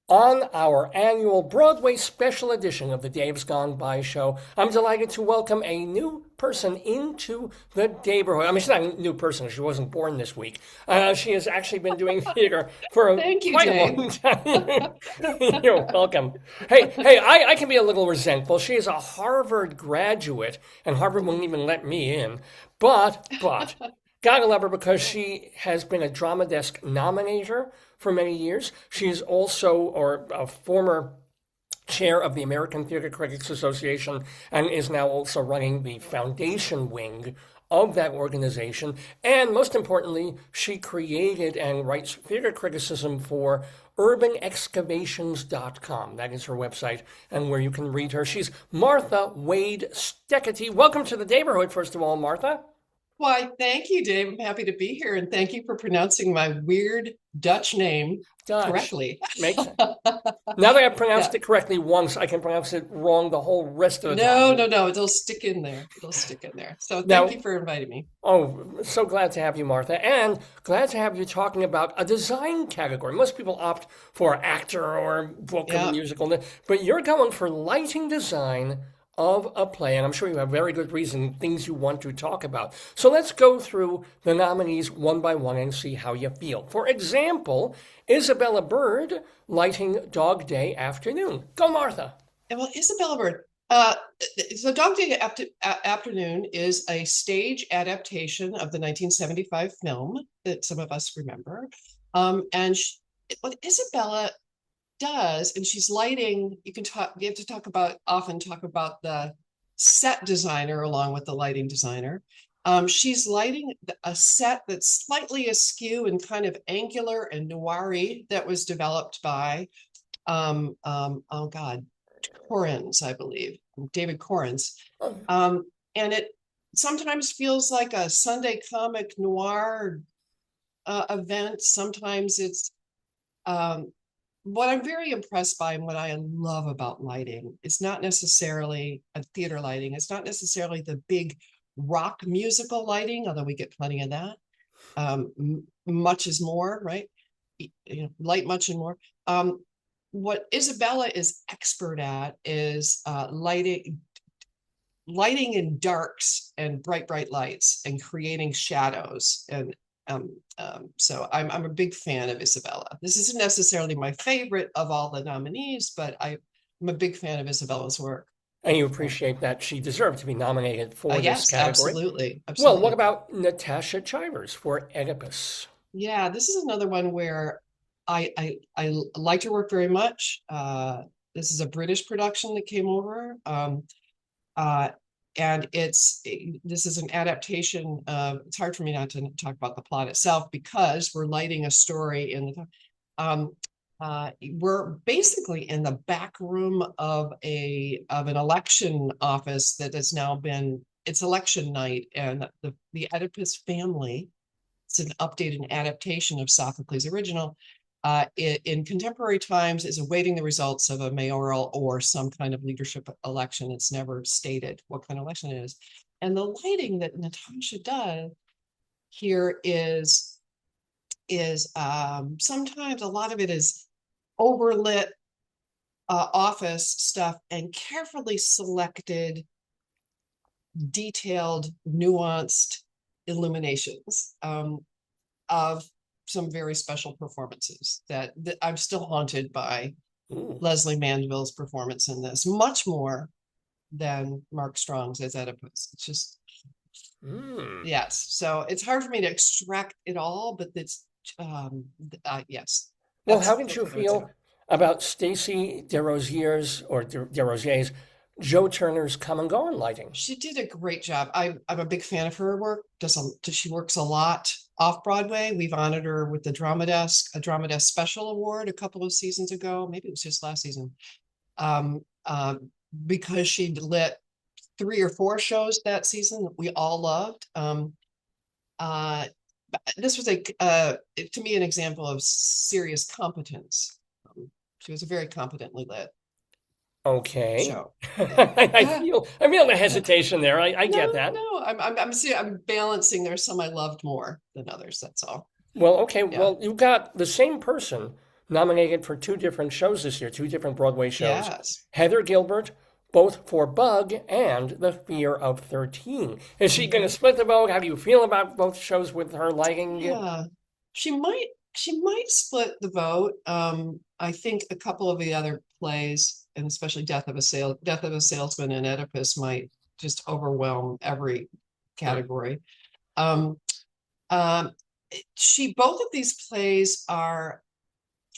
on our annual Broadway special edition of the Dave's Gone By show. I'm delighted to welcome a new person into the neighborhood. I mean, she's not a new person. She wasn't born this week. She has actually been doing theater for Thank you, quite a Dave. long time. You're welcome. Hey, I can be a little resentful. She is a Harvard graduate, and Harvard wouldn't even let me in. But, gotta love her because she has been a Drama Desk nominator for many years. She's also, or a former chair of the American Theater Critics Association, and is now also running the foundation wing of that organization. And most importantly, she created and writes theater criticism for urbanexcavations.com. That is her website and where you can read her. She's Martha Wade Steketee. Welcome to the neighborhood, first of all, Martha. Why, thank you, Dave. I'm happy to be here, and thank you for pronouncing my weird Dutch name Dutch. correctly. Makes it. Now that I've Yeah. pronounced it correctly once, I can pronounce it wrong the whole rest of the No, time. no, no. It'll stick in there. It'll stick in there. So thank you Now, for inviting me. oh, so glad to have you, Martha, and glad to have you talking about a design category. Most people opt for actor or book or Yeah. musical, but you're going for lighting design of a play, and I'm sure you have very good reason, things you want to talk about. So let's go through the nominees one by one and see how you feel. For example, Isabella Bird lighting Dog Day Afternoon. Go, Martha. Well, Isabella Bird. So Dog Day Afternoon is a stage adaptation of the 1975 film that some of us remember. And what Isabella does, and she's lighting, you have to often talk about the set designer along with the lighting designer. She's lighting a set that's slightly askew and kind of angular and noir-y that was developed by, oh God, Corins, I believe, David Corins. And it sometimes feels like a Sunday comic noir event. Sometimes it's what I'm very impressed by and what I love about lighting is not necessarily a theater lighting. It's not necessarily the big rock musical lighting, although we get plenty of that. Much is more, right? Light much and more. What Isabella is expert at is lighting in darks and bright lights and creating shadows. And so I'm a big fan of Isabella. This isn't necessarily my favorite of all the nominees, but I'm a big fan of Isabella's work. And you appreciate that she deserved to be nominated for this Yes, category. absolutely, Well, what absolutely. about Natasha Chivers for Oedipus? Yeah, this is another one where I liked her work very much. This is a British production that came over. Uh, and this is an adaptation of, it's hard for me not to talk about the plot itself because we're lighting a story in the um, we're basically in the back room of an election office that has now been, it's election night, and the Oedipus family, it's an updated adaptation of Sophocles' original, in contemporary times is awaiting the results of a mayoral or some kind of leadership election. It's never stated what kind of election it is. And the lighting that Natasha does here is sometimes a lot of it is overlit office stuff and carefully selected, detailed, nuanced illuminations of some very special performances that I'm still haunted by. Ooh. Leslie Manville's performance in this, much more than Mark Strong's as Oedipus. It's just, Mm. yes. So it's hard for me to extract it all, but it's, yes, Well, how did that's you what I would say. feel about Stacy DesRosier's Joe Turner's Come and Gone lighting? She did a great job. I'm a big fan of her work. She works a lot off Broadway. We've honored her with a Drama Desk Special Award a couple of seasons ago. Maybe it was just last season. Um, because she lit 3 or 4 shows that season that we all loved. Uh, this was to me, an example of serious competence. She was a very competently lit Okay. show. Yeah. I feel the Yeah. hesitation there. I get No, that. no, I'm balancing. There's some I loved more than others. That's all. Well, okay. Yeah. Well, you got the same person nominated for two different shows this year, two different Broadway shows. Yes. Heather Gilbert, both for Bug and The Fear of 13. Is she going to Mhm. split the vote? How do you feel about both shows with her liking it? Yeah. She might split the vote. I think a couple of the other plays, and especially Death of a Salesman and Oedipus might just overwhelm every Hmm. category. Um, um, both of these plays are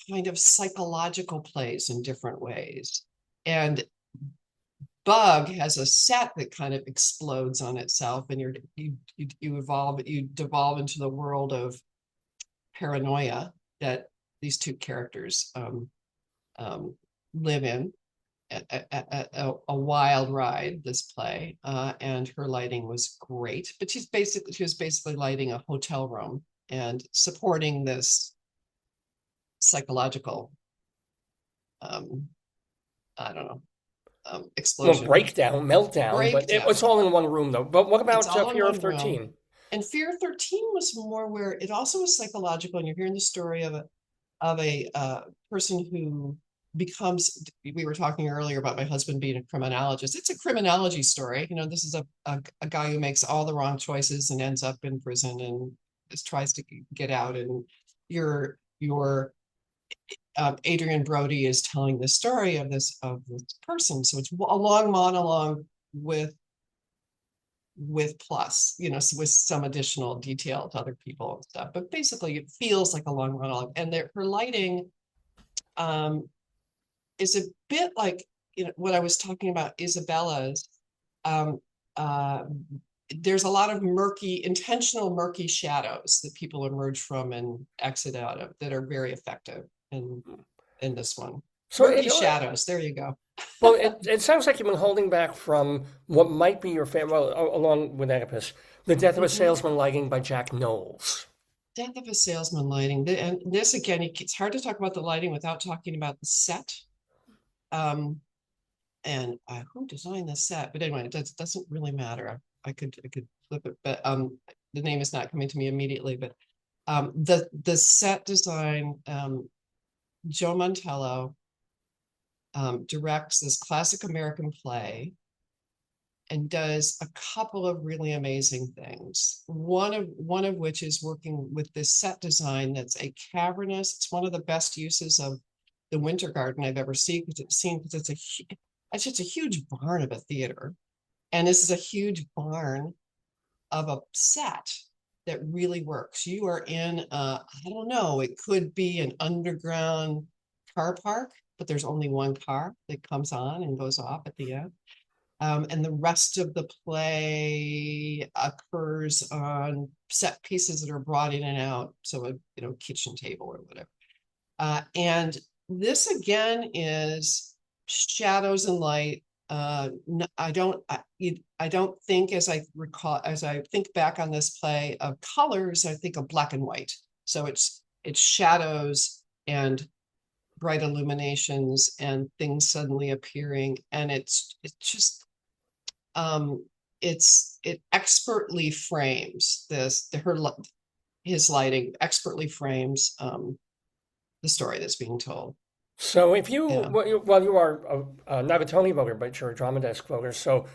kind of psychological plays in different ways. And Bug has a set that kind of explodes on itself, and you devolve into the world of paranoia that these two characters um, live in. A wild ride, this play, and her lighting was great. But she was basically lighting a hotel room and supporting this psychological, um, I don't know, Well, explosion, breakdown, meltdown, but it was breakdown. all in one room, though. But what It's about all in Fear of one room. 13? And Fear 13 was more where it also was psychological, and you're hearing the story of a person who becomes. We were talking earlier about my husband being a criminologist. It's a criminology story. This is a guy who makes all the wrong choices and ends up in prison and just tries to get out. And your Adrian Brody is telling the story of this person. So it's a long monologue with plus, so with some additional detail to other people and stuff. But basically, it feels like a long monologue. And her lighting um, is a bit like what I was talking about Isabella's. Um, uh, there's a lot of intentional murky shadows that people emerge from and exit out of that are very effective in this one. So Murky shadows. There you go. well, it sounds like you've been holding back from what might be your favorite, well, along with Oedipus, The Death of a Mhm. Salesman lighting by Jack Knowles. Death of a Salesman lighting. And this again, it's hard to talk about the lighting without talking about the set. Um, and who designed the set? But anyway, it doesn't really matter. I could flip it, but the name is not coming to me immediately. But the set design, Joe Montello directs this classic American play and does a couple of really amazing things. One of which is working with this set design that's a cavernous. It's one of the best uses of the Winter Garden I've ever seen because it's just a huge barn of a theater, and this is a huge barn of a set that really works. You are in I don't know, it could be an underground car park, but there's only one car that comes on and goes off at the end. And the rest of the play occurs on set pieces that are brought in and out. So a kitchen table or whatever. And this again is shadows and light. I don't think, as I think back on this play of colors, I think of black and white. So it's shadows and bright illuminations and things suddenly appearing, and it's just it expertly frames his lighting expertly frames the story that's being told. So if you, Yeah. well, you are not a Tony voter, but you're a Drama Desk voter. So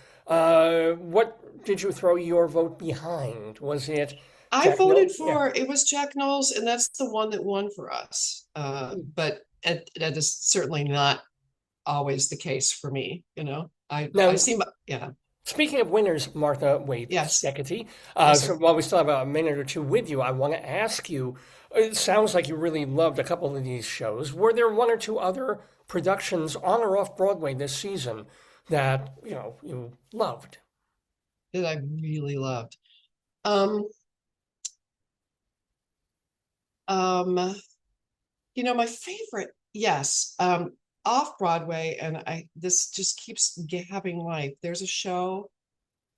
what did you throw your vote behind? Was it I Jack Mill? voted Yeah. for it was Jack Knowles, and that's the one that won for us. But that is certainly not always the case for me. I Now, seem yeah. speaking of winners, Martha Wade Yes. Steketee, Yes, so sir. while we still have a minute or two with you, I want to ask you, it sounds like you really loved a couple of these shows. Were there one or two other productions on or off Broadway this season that, you loved? That I really loved. Um, um, my favorite, yes, off Broadway, and this just keeps having life. There's a show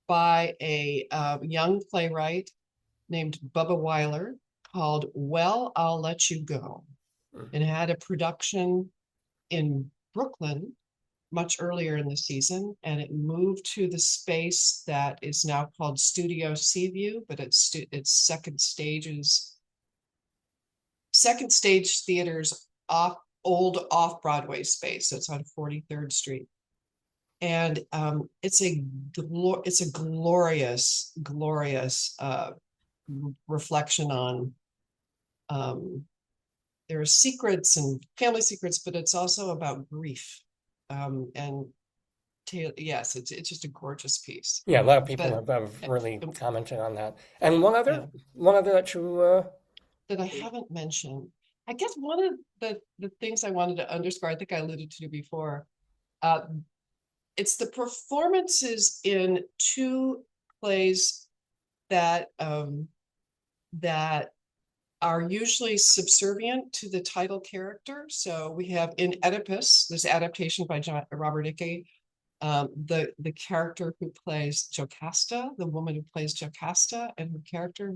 by a young playwright named Bubba Weiler called Well, I'll Let You Go. And it had a production in Brooklyn much earlier in the season, and it moved to the space that is now called Studio Seaview, but it's second stage theaters off Broadway space. So it's on 43rd Street. And it's a glorious, glorious reflection on there are secrets and family secrets, but it's also about grief. And yes, it's just a gorgeous piece. Yeah, a lot of people But have really um, commented on that. And yeah, one other that you that I haven't mentioned. I guess one of the things I wanted to underscore, I think I alluded to before, uh, it's the performances in two plays that that are usually subservient to the title character. So we have in Oedipus, this adaptation by Robert Icke, the character who plays Jocasta, the woman who plays Jocasta, and her character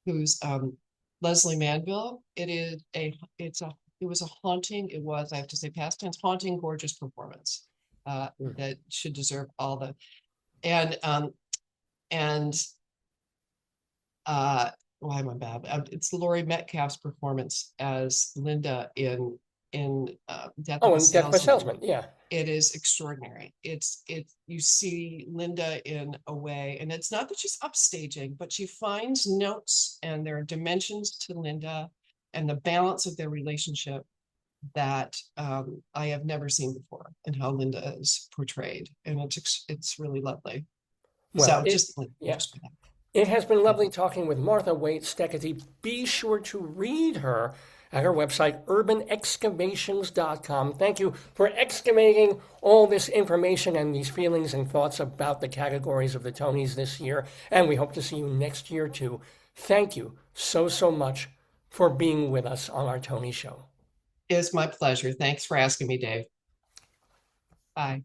who's Leslie Manville. It was a haunting. It was, I have to say, past tense, haunting, gorgeous performance that should deserve all the and and why am I bad? It's Laurie Metcalf's performance as Linda in Death of oh, a and Death by Salesman. Salesman. Yeah. It is extraordinary. It's you see Linda in a way, and it's not that she's upstaging, but she finds notes and there are dimensions to Linda and the balance of their relationship that I have never seen before, and how Linda is portrayed, and it's really lovely. Well, So it just like yeah. just for that. It has been lovely talking with Martha Wade Steketee. Be sure to read her at her website, urbanexcavations.com. Thank you for excavating all this information and these feelings and thoughts about the categories of the Tonys this year. And we hope to see you next year, too. Thank you so, so much for being with us on our Tony Show. It's my pleasure. Thanks for asking me, Dave. Bye.